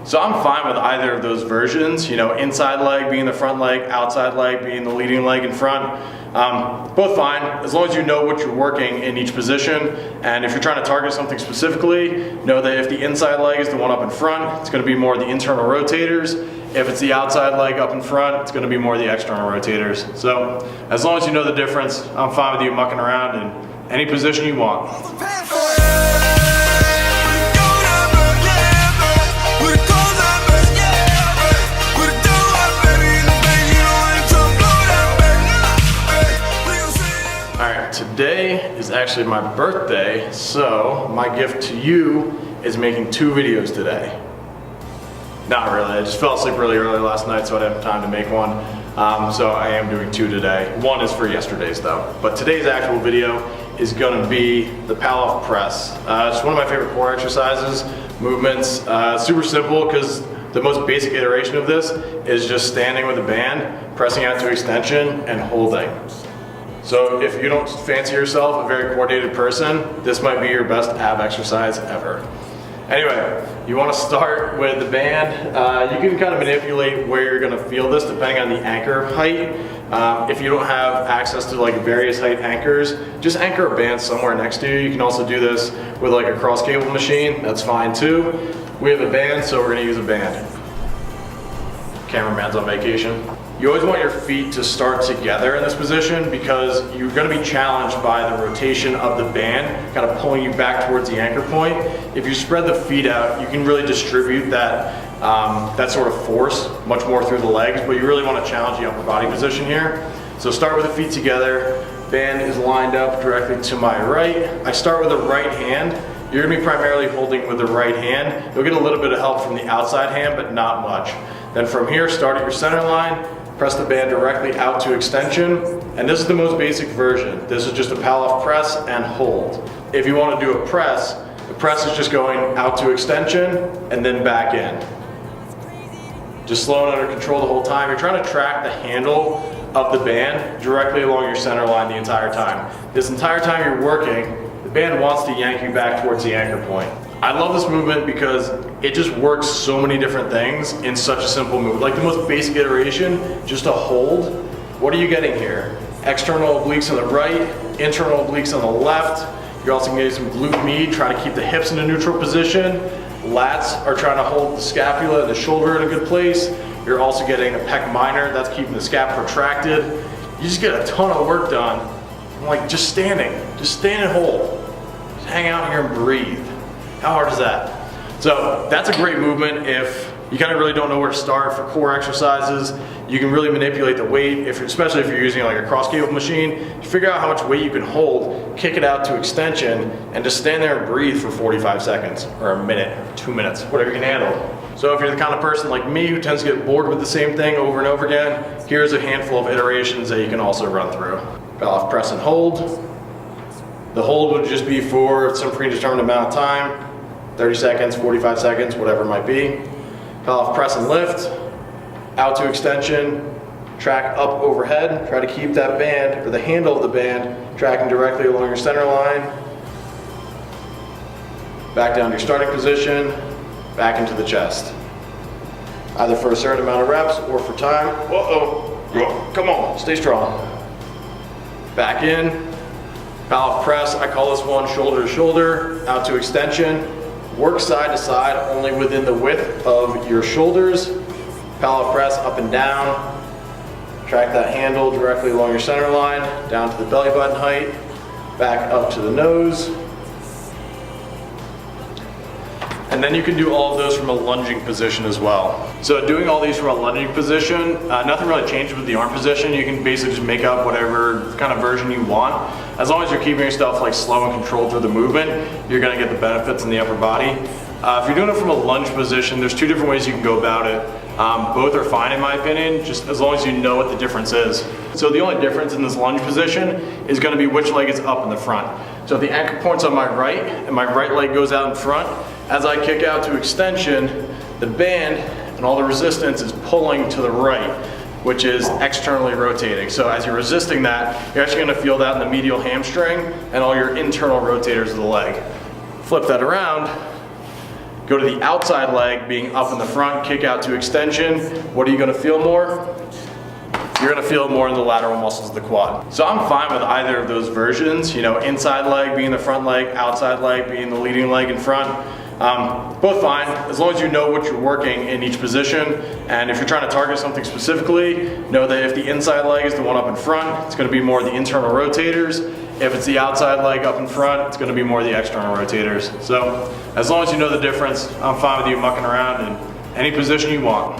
So I'm fine with either of those versions, you know, inside leg being the front leg, outside leg being the leading leg in front. Both fine, as long as you know what you're working in each position. And if you're trying to target something specifically, know that if the inside leg is the one up in front, it's going to be more the internal rotators. If it's the outside leg up in front, it's going to be more the external rotators. So as long as you know the difference, I'm fine with you mucking around in any position you want. Today is actually my birthday, so my gift to you is making 2 videos today. Not really, I just fell asleep really early last night, so I didn't have time to make one. So I am doing 2 today. One is for yesterday's though. But today's actual video is gonna be the Paloff press. It's one of my favorite core exercises, movements. Super simple because the most basic iteration of this is just standing with a band, pressing out to extension, and holding. So if you don't fancy yourself a very coordinated person, this might be your best ab exercise ever. Anyway, you want to start with the band. You can kind of manipulate where you're going to feel this depending on the anchor height. If you don't have access to like various height anchors, just anchor a band somewhere next to you. You can also do this with like a cross cable machine, that's fine too. We have a band, so we're going to use a band. Cameraman's on vacation. You always want your feet to start together in this position because you're going to be challenged by the rotation of the band, kind of pulling you back towards the anchor point. If you spread the feet out, you can really distribute that, that sort of force much more through the legs, but you really want to challenge the upper body position here. So start with the feet together. Band is lined up directly to my right. I start with the right hand. You're going to be primarily holding with the right hand. You'll get a little bit of help from the outside hand, but not much. Then from here, start at your center line. Press the band directly out to extension, and this is the most basic version. This is just a Paloff press and hold. If you want to do a press, the press is just going out to extension and then back in. Just slow and under control the whole time. You're trying to track the handle of the band directly along your center line the entire time. This entire time you're working, the band wants to yank you back towards the anchor point. I love this movement because it just works so many different things in such a simple move. Like the most basic iteration, just a hold. What are you getting here? External obliques on the right, internal obliques on the left. You're also getting some glute med, trying to keep the hips in a neutral position. Lats are trying to hold the scapula and the shoulder in a good place. You're also getting a pec minor, that's keeping the scap protracted. You just get a ton of work done. Like just stand and hold. Just hang out here and breathe. How hard is that? So that's a great movement if you kind of really don't know where to start for core exercises. You can really manipulate the weight, especially if you're using like a cross cable machine. Figure out how much weight you can hold, kick it out to extension, and just stand there and breathe for 45 seconds, or a minute, or 2 minutes, whatever you can handle. So if you're the kind of person like me who tends to get bored with the same thing over and over again, here's a handful of iterations that you can also run through. Paloff press and hold. The hold would just be for some predetermined amount of time. 30 seconds, 45 seconds, whatever it might be. Paloff press and lift, out to extension, track up overhead, try to keep that band, or the handle of the band, tracking directly along your center line. Back down to your starting position, back into the chest. Either for a certain amount of reps or for time. Uh-oh, come on, stay strong. Back in, Paloff press, I call this one shoulder to shoulder, out to extension. Work side to side only within the width of your shoulders. Paloff press up and down. Track that handle directly along your center line, down to the belly button height, back up to the nose. And then you can do all of those from a lunging position as well. So doing all these from a lunging position, nothing really changes with the arm position. You can basically just make up whatever kind of version you want. As long as you're keeping yourself like slow and controlled through the movement, you're gonna get the benefits in the upper body. If you're doing it from a lunge position, there's 2 different ways you can go about it. Both are fine in my opinion, just as long as you know what the difference is. So the only difference in this lunge position is gonna be which leg is up in the front. So if the anchor point's on my right, and my right leg goes out in front, as I kick out to extension, the band and all the resistance is pulling to the right, which is externally rotating. So as you're resisting that, you're actually gonna feel that in the medial hamstring and all your internal rotators of the leg. Flip that around, Go to the outside leg being up in the front, kick out to extension. What are you gonna feel more? You're gonna feel it more in the lateral muscles of the quad. So I'm fine with either of those versions, you know, inside leg being the front leg, outside leg being the leading leg in front. Both fine, as long as you know what you're working in each position. And if you're trying to target something specifically, know that if the inside leg is the one up in front, it's gonna be more the internal rotators. If it's the outside leg up in front, it's gonna be more the external rotators. So as long as you know the difference, I'm fine with you mucking around in any position you want.